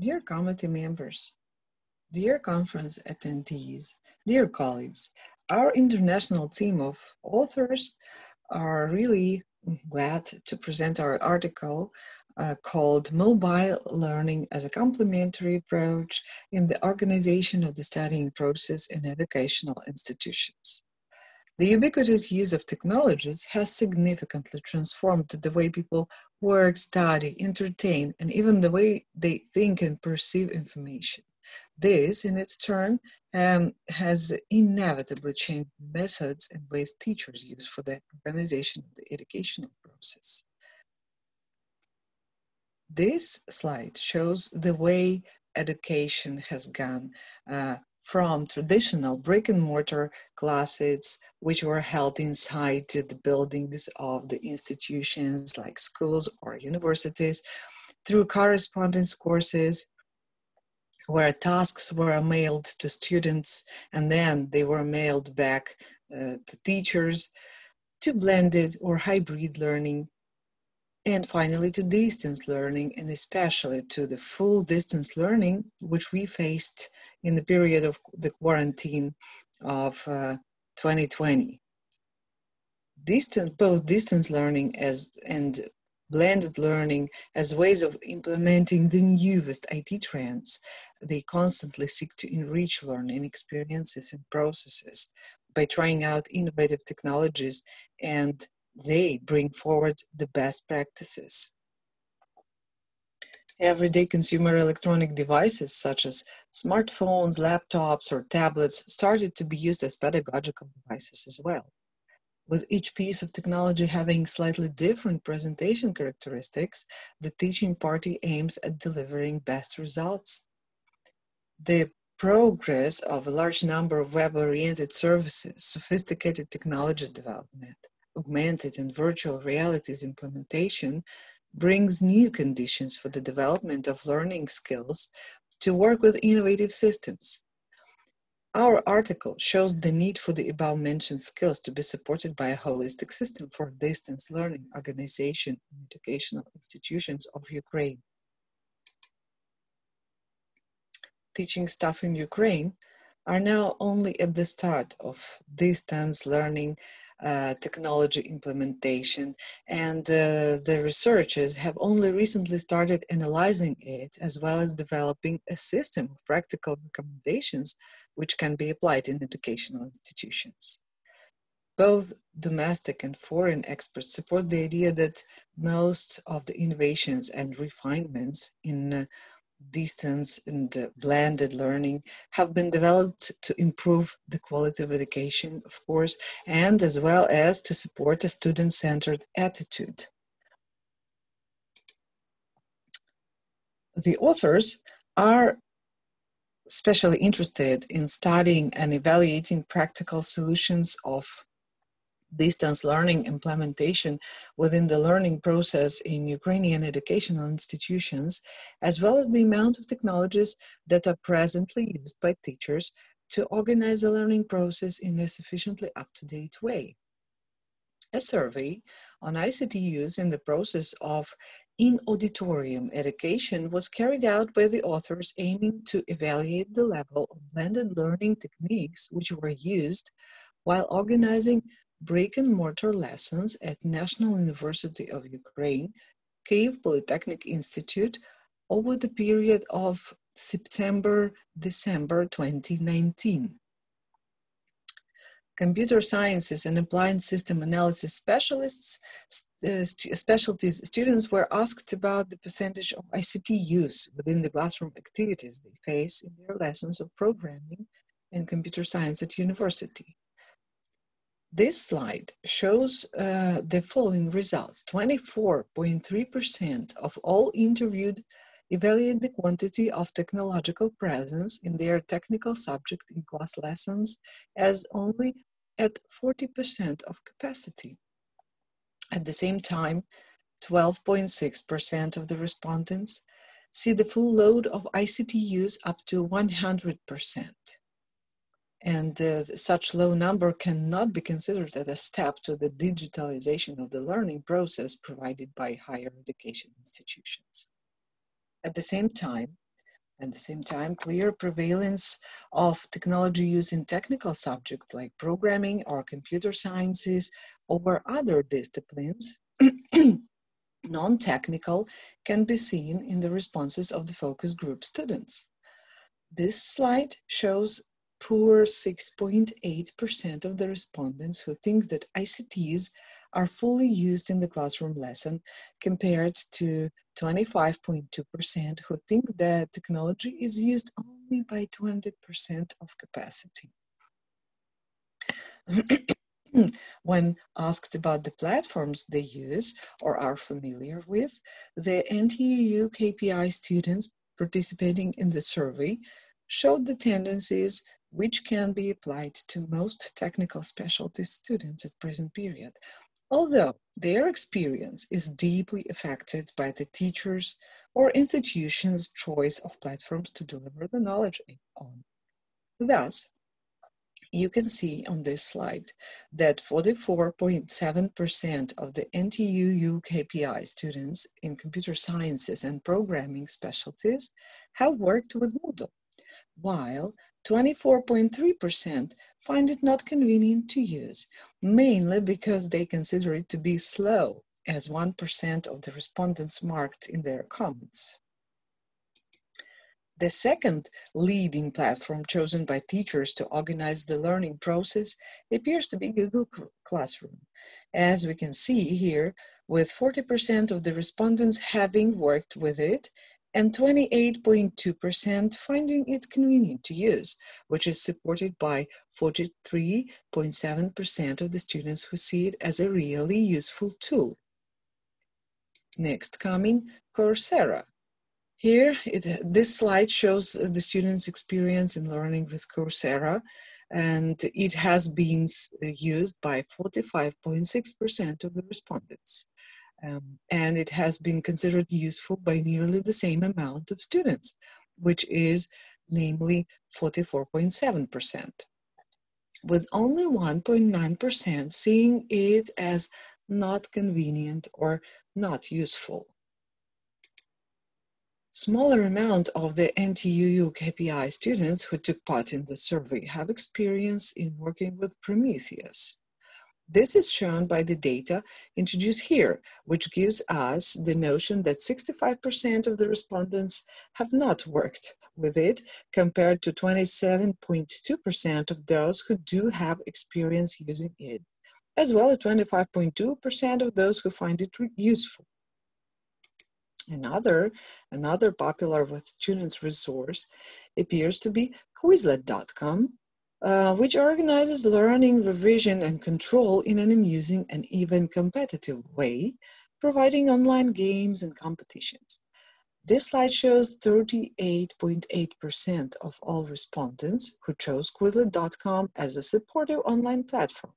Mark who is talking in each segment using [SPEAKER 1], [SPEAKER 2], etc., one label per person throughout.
[SPEAKER 1] Dear committee members, dear conference attendees, dear colleagues, our international team of authors are really glad to present our article called Mobile Learning as a Complementary Approach in the Organization of the Studying Process in Educational Institutions. The ubiquitous use of technologies has significantly transformed the way people work, study, entertain, and even the way they think and perceive information. This, in its turn, has inevitably changed methods and ways teachers use for the organization of the educational process. This slide shows the way education has gone from traditional brick-and-mortar classes, which were held inside the buildings of the institutions like schools or universities, through correspondence courses, where tasks were mailed to students and then they were mailed back to teachers, to blended or hybrid learning, and finally to distance learning, and especially to the full distance learning, which we faced in the period of the quarantine of 2020. Both distance learning and blended learning as ways of implementing the newest IT trends, they constantly seek to enrich learning experiences and processes by trying out innovative technologies, and they bring forward the best practices. Everyday consumer electronic devices such as smartphones, laptops, or tablets started to be used as pedagogical devices as well, with each piece of technology having slightly different presentation characteristics. The teaching party aims at delivering best results. The progress of a large number of web-oriented services, sophisticated technology development, augmented and virtual realities implementation brings new conditions for the development of learning skills to work with innovative systems. Our article shows the need for the above-mentioned skills to be supported by a holistic system for distance learning organization in educational institutions of Ukraine. Teaching staff in Ukraine are now only at the start of distance learning technology implementation, and the researchers have only recently started analyzing it, as well as developing a system of practical recommendations which can be applied in educational institutions. Both domestic and foreign experts support the idea that most of the innovations and refinements in distance and blended learning have been developed to improve the quality of education, of course, and as well as to support a student-centered attitude. The authors are especially interested in studying and evaluating practical solutions of distance learning implementation within the learning process in Ukrainian educational institutions, as well as the amount of technologies that are presently used by teachers to organize the learning process in a sufficiently up-to-date way. A survey on ICT use in the process of in-auditorium education was carried out by the authors, aiming to evaluate the level of blended learning techniques which were used while organizing brick-and-mortar lessons at National University of Ukraine, Kyiv Polytechnic Institute, over the period of September-December 2019. Computer sciences and applied system analysis specialties students were asked about the percentage of ICT use within the classroom activities they face in their lessons of programming and computer science at university. This slide shows the following results. 24.3% of all interviewed evaluate the quantity of technological presence in their technical subject in class lessons as only at 40% of capacity. At the same time, 12.6% of the respondents see the full load of ICT use up to 100%. And such low number cannot be considered as a step to the digitalization of the learning process provided by higher education institutions. At the same time, At the same time, clear prevalence of technology use in technical subjects like programming or computer sciences over other disciplines, non-technical, can be seen in the responses of the focus group students. This slide shows poor 6.8% of the respondents who think that ICTs are fully used in the classroom lesson, compared to 25.2% who think that technology is used only by 200% of capacity. When asked about the platforms they use or are familiar with, the NTU KPI students participating in the survey showed the tendencies which can be applied to most technical specialty students at present period, although their experience is deeply affected by the teachers' or institutions' choice of platforms to deliver the knowledge on. Thus, you can see on this slide that 44.7% of the NTU KPI students in computer sciences and programming specialties have worked with MOODLE, while 24.3% find it not convenient to use, mainly because they consider it to be slow, as 1% of the respondents marked in their comments. The second leading platform chosen by teachers to organize the learning process appears to be Google Classroom, as we can see here, with 40% of the respondents having worked with it and 28.2% finding it convenient to use, which is supported by 43.7% of the students who see it as a really useful tool. Next coming, Coursera. Here, this slide shows the students' experience in learning with Coursera, and it has been used by 45.6% of the respondents. And it has been considered useful by nearly the same amount of students, which is namely 44.7%, with only 1.9% seeing it as not convenient or not useful. Smaller amount of the NTU KPI students who took part in the survey have experience in working with Prometheus. This is shown by the data introduced here, which gives us the notion that 65% of the respondents have not worked with it, compared to 27.2% of those who do have experience using it, as well as 25.2% of those who find it useful. Another popular with students resource appears to be Quizlet.com, which organizes learning, revision, and control in an amusing and even competitive way, providing online games and competitions. This slide shows 38.8% of all respondents who chose Quizlet.com as a supportive online platform,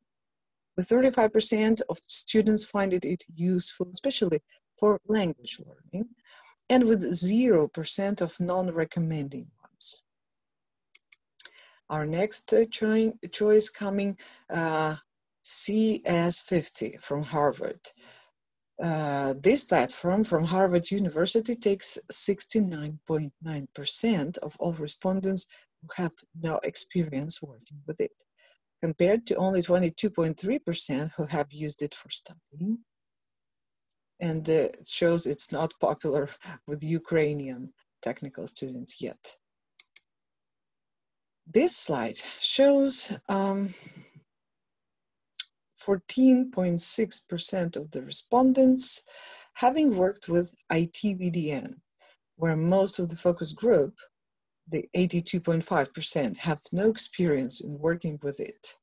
[SPEAKER 1] with 35% of students finding it useful, especially for language learning, and with 0% of non-recommending ones. Our next choice coming, CS50 from Harvard. This platform from Harvard University takes 69.9% of all respondents who have no experience working with it, compared to only 22.3% who have used it for studying. And it shows it's not popular with Ukrainian technical students yet. This slide shows 14.6% of the respondents having worked with ITVDN, where most of the focus group, the 82.5%, have no experience in working with it.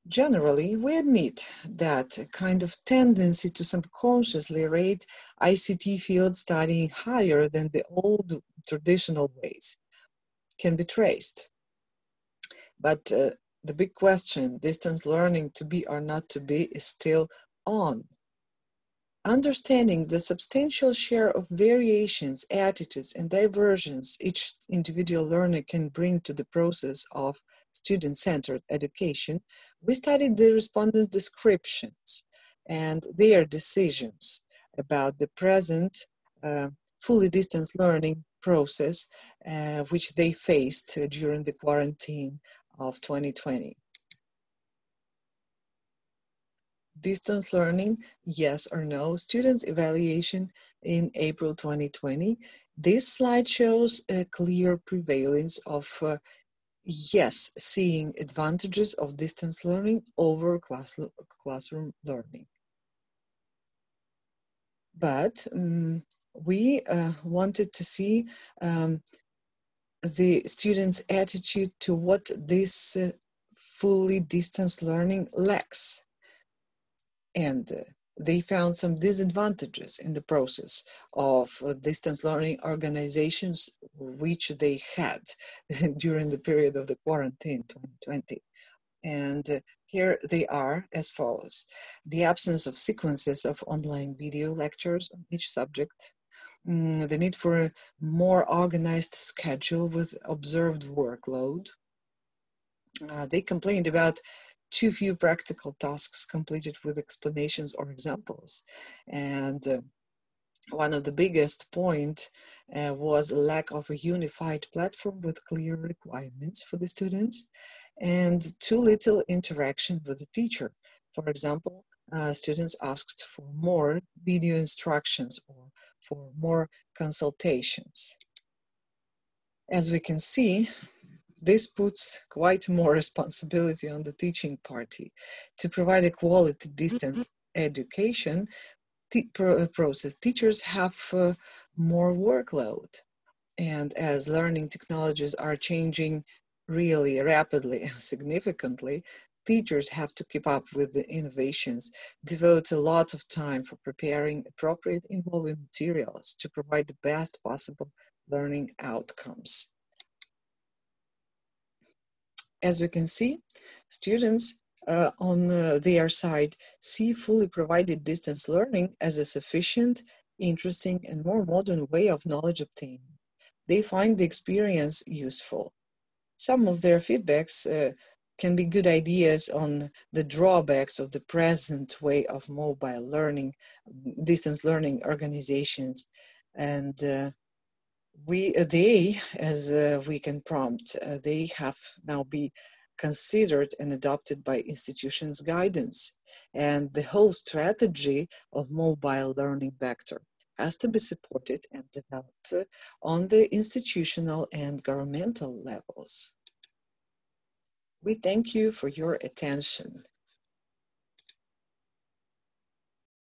[SPEAKER 1] Generally, we admit that a kind of tendency to subconsciously rate ICT field studying higher than the old traditional ways can be traced. But the big question, distance learning to be or not to be, is still on. Understanding the substantial share of variations, attitudes, and diversions each individual learner can bring to the process of student-centered education, we studied the respondents' descriptions and their decisions about the present fully distance learning process which they faced during the quarantine of 2020. Distance learning, yes or no, students' evaluation in April 2020. This slide shows a clear prevalence of yes, seeing advantages of distance learning over classroom learning. But we wanted to see the students' attitude to what this fully distance learning lacks. And they found some disadvantages in the process of distance learning organizations which they had during the period of the quarantine 2020. And here they are as follows. The absence of sequences of online video lectures on each subject, the need for a more organized schedule with observed workload. They complained about too few practical tasks completed with explanations or examples. And one of the biggest point was a lack of a unified platform with clear requirements for the students and too little interaction with the teacher. For example, students asked for more video instructions or for more consultations. As we can see, this puts quite more responsibility on the teaching party to provide a quality distance education process. Teachers have more workload, and as learning technologies are changing really rapidly and significantly, teachers have to keep up with the innovations, devote a lot of time for preparing appropriate involving materials to provide the best possible learning outcomes. As we can see, students on their side see fully provided distance learning as a sufficient, interesting, and more modern way of knowledge obtaining. They find the experience useful. Some of their feedbacks can be good ideas on the drawbacks of the present way of mobile learning, distance learning organizations, and they, as we can prompt, they have now been considered and adopted by institutions' guidance. And the whole strategy of mobile learning vector has to be supported and developed on the institutional and governmental levels. We thank you for your attention.